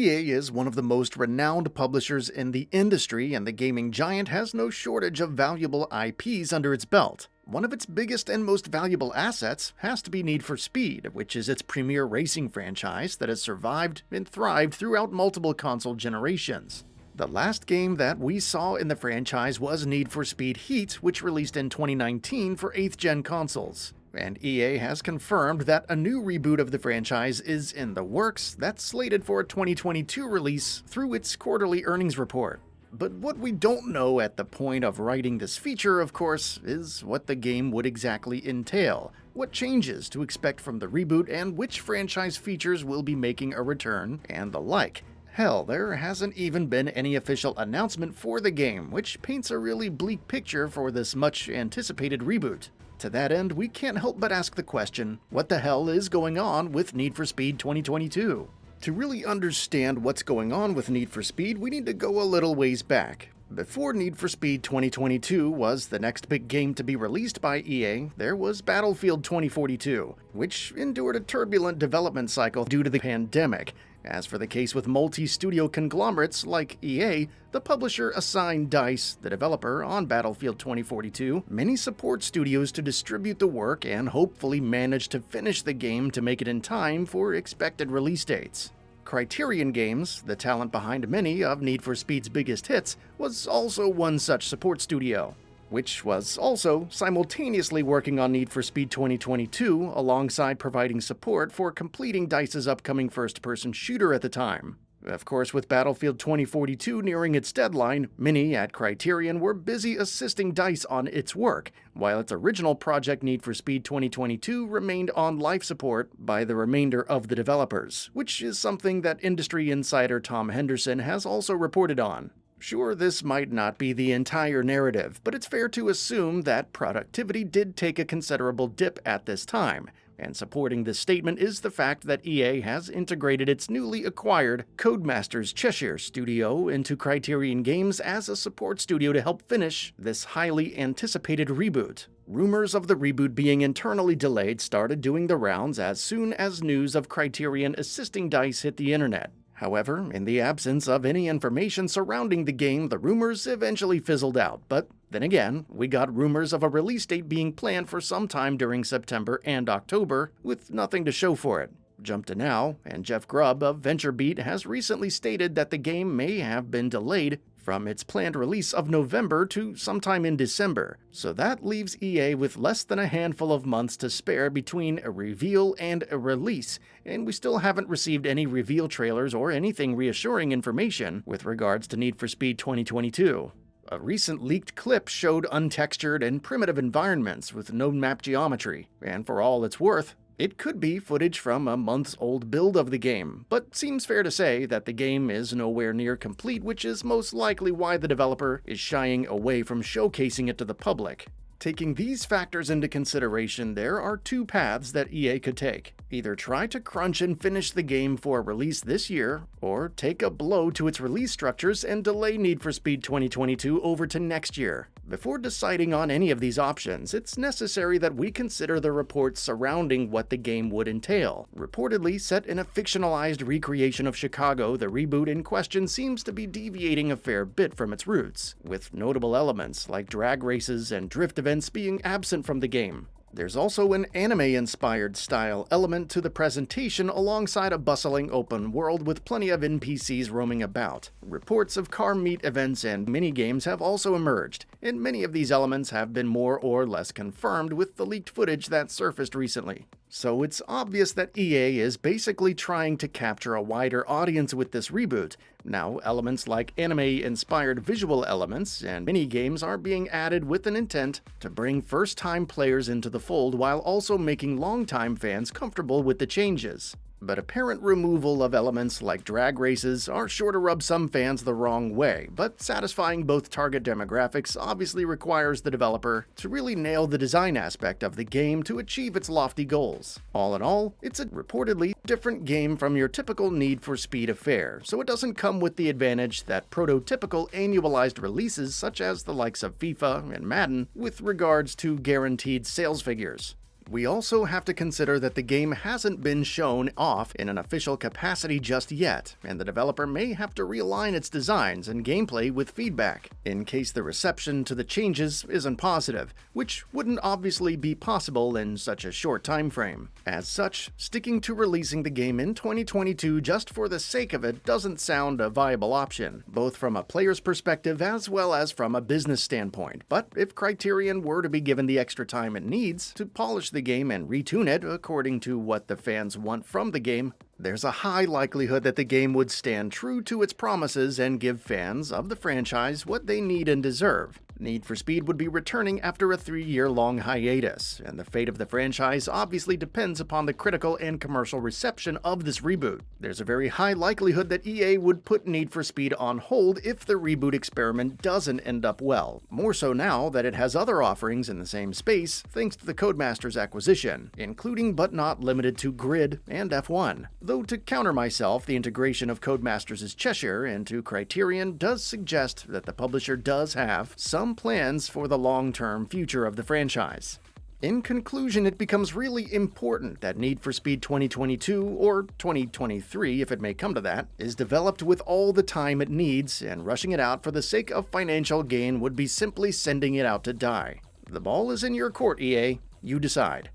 EA is one of the most renowned publishers in the industry, and the gaming giant has no shortage of valuable IPs under its belt. One of its biggest and most valuable assets has to be Need for Speed, which is its premier racing franchise that has survived and thrived throughout multiple console generations. The last game that we saw in the franchise was Need for Speed Heat, which released in 2019 for 8th-gen consoles. And EA has confirmed that a new reboot of the franchise is in the works that's slated for a 2022 release through its quarterly earnings report. But what we don't know at the point of writing this feature, of course, is what the game would exactly entail, what changes to expect from the reboot, and which franchise features will be making a return, and the like. Hell, there hasn't even been any official announcement for the game, which paints a really bleak picture for this much-anticipated reboot. To that end, we can't help but ask the question, what the hell is going on with Need for Speed 2022? To really understand what's going on with Need for Speed, we need to go a little ways back. Before Need for Speed 2022 was the next big game to be released by EA, there was Battlefield 2042, which endured a turbulent development cycle due to the pandemic. As for the case with multi-studio conglomerates like EA, the publisher assigned DICE, the developer on Battlefield 2042, many support studios to distribute the work and hopefully manage to finish the game to make it in time for expected release dates. Criterion Games, the talent behind many of Need for Speed's biggest hits, was also one such support studio, which was also simultaneously working on Need for Speed 2022 alongside providing support for completing DICE's upcoming first-person shooter at the time. Of course, with Battlefield 2042 nearing its deadline, many at Criterion were busy assisting DICE on its work, while its original project Need for Speed 2022 remained on life support by the remainder of the developers, which is something that industry insider Tom Henderson has also reported on. Sure, this might not be the entire narrative, but it's fair to assume that productivity did take a considerable dip at this time, and supporting this statement is the fact that EA has integrated its newly acquired Codemasters Cheshire studio into Criterion Games as a support studio to help finish this highly anticipated reboot. Rumors of the reboot being internally delayed started doing the rounds as soon as news of Criterion assisting DICE hit the internet. However, in the absence of any information surrounding the game, the rumors eventually fizzled out, but then again, we got rumors of a release date being planned for sometime during September and October, with nothing to show for it. Jump to now, and Jeff Grubb of VentureBeat has recently stated that the game may have been delayed from its planned release of November to sometime in December, so that leaves EA with less than a handful of months to spare between a reveal and a release, and we still haven't received any reveal trailers or anything reassuring information with regards to Need for Speed 2022. A recent leaked clip showed untextured and primitive environments with no map geometry, and for all it's worth, it could be footage from a months-old build of the game, but seems fair to say that the game is nowhere near complete, which is most likely why the developer is shying away from showcasing it to the public. Taking these factors into consideration, there are two paths that EA could take. Either try to crunch and finish the game for release this year, or take a blow to its release structures and delay Need for Speed 2022 over to next year. Before deciding on any of these options, it's necessary that we consider the reports surrounding what the game would entail. Reportedly set in a fictionalized recreation of Chicago, the reboot in question seems to be deviating a fair bit from its roots, with notable elements like drag races and drift events being absent from the game. There's also an anime-inspired style element to the presentation alongside a bustling open world with plenty of NPCs roaming about. Reports of car meet events and minigames have also emerged, and many of these elements have been more or less confirmed with the leaked footage that surfaced recently. So it's obvious that EA is basically trying to capture a wider audience with this reboot. Now, elements like anime-inspired visual elements and mini-games are being added with an intent to bring first-time players into the fold while also making long-time fans comfortable with the changes. But apparent removal of elements like drag races are sure to rub some fans the wrong way, but satisfying both target demographics obviously requires the developer to really nail the design aspect of the game to achieve its lofty goals. All in all, it's a reportedly different game from your typical Need for Speed affair, so it doesn't come with the advantage that prototypical annualized releases such as the likes of FIFA and Madden with regards to guaranteed sales figures. We also have to consider that the game hasn't been shown off in an official capacity just yet, and the developer may have to realign its designs and gameplay with feedback, in case the reception to the changes isn't positive, which wouldn't obviously be possible in such a short time frame. As such, sticking to releasing the game in 2022 just for the sake of it doesn't sound a viable option, both from a player's perspective as well as from a business standpoint. But if Criterion were to be given the extra time it needs to polish the game and retune it according to what the fans want from the game, there's a high likelihood that the game would stand true to its promises and give fans of the franchise what they need and deserve. Need for Speed would be returning after a 3-year-long hiatus, and the fate of the franchise obviously depends upon the critical and commercial reception of this reboot. There's a very high likelihood that EA would put Need for Speed on hold if the reboot experiment doesn't end up well, more so now that it has other offerings in the same space thanks to the Codemasters acquisition, including but not limited to Grid and F1. Though to counter myself, the integration of Codemasters' Cheshire into Criterion does suggest that the publisher does have some plans for the long-term future of the franchise. In conclusion, it becomes really important that Need for Speed 2022, or 2023 if it may come to that, is developed with all the time it needs, and rushing it out for the sake of financial gain would be simply sending it out to die. The ball is in your court, EA. You decide.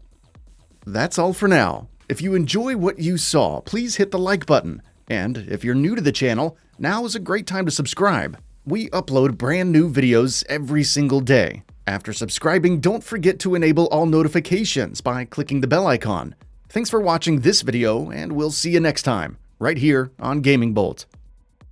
That's all for now. If you enjoy what you saw, please hit the like button. And if you're new to the channel, now is a great time to subscribe. We upload brand new videos every single day. After subscribing, don't forget to enable all notifications by clicking the bell icon. Thanks for watching this video, and we'll see you next time, right here on GamingBolt.